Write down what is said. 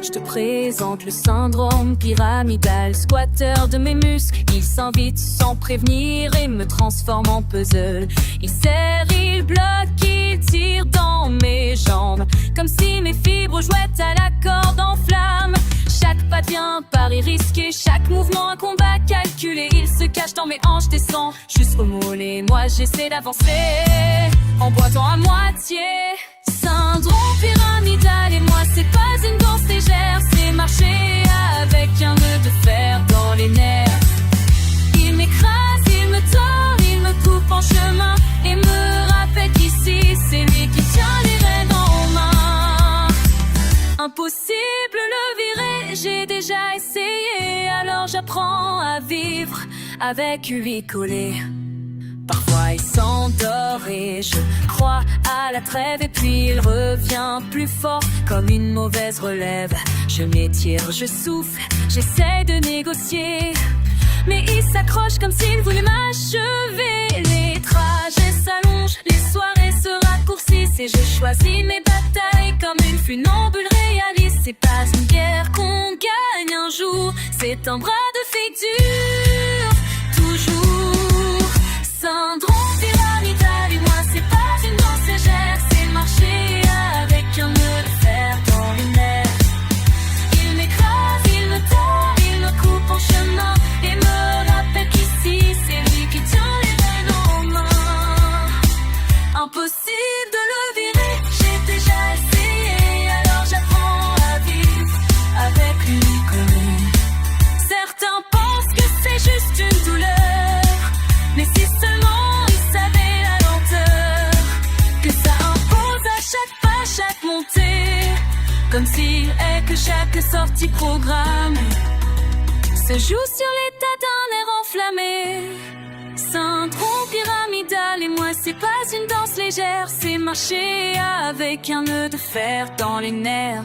Je te présente le syndrome pyramidal, squatteur de mes muscles. Il s'invite sans prévenir et me transforme en puzzle. Il serre, il bloque, il tire dans mes jambes, comme si mes fibres jouaient à la corde en flamme. Chaque pas devient pari risqué, chaque mouvement un combat calculé. Il se cache dans mes hanches, descend jusqu'au mollet. Moi j'essaie d'avancer en boitant à moitié. Syndrome pyramidal et moi c'est pas une danse légère, c'est marcher avec un nœud de fer dans les nerfs. Il m'écrase, il me tord, il me coupe en chemin et me rappelle qu'ici c'est lui qui tient les rênes en main. Impossible le virer, j'ai déjà essayé, alors j'apprends à vivre avec lui collé. Parfois il s'endort et je crois à la trêve, et puis il revient plus fort comme une mauvaise relève. Je m'étire, je souffle, j'essaie de négocier, mais il s'accroche comme s'il voulait m'achever. Les trajets s'allongent, les soirées se raccourcissent et je choisis mes batailles comme une funambule réaliste. C'est pas une guerre qu'on gagne un jour, c'est un bras de figure, toujours. Syndrome pyramidal et moi c'est pas une danse légère, c'est marcher avec un nœud de fer dans les nerfs. Il m'écrase, il me tord, il me coupe en chemin et me rappelle qu'ici c'est lui qui tient les rênes en main. Impossible de le virer, j'ai déjà essayé, alors j'apprends à vivre avec lui comme. Certains pensent que c'est juste une douleur, mais si seulement ils savaient la lenteur que ça impose à chaque pas, chaque montée, comme s'il est que chaque sortie programme se joue sur l'état d'un air enflammé. Syndrome pyramidal et moi c'est pas une danse légère, c'est marcher avec un nœud de fer dans les nerfs.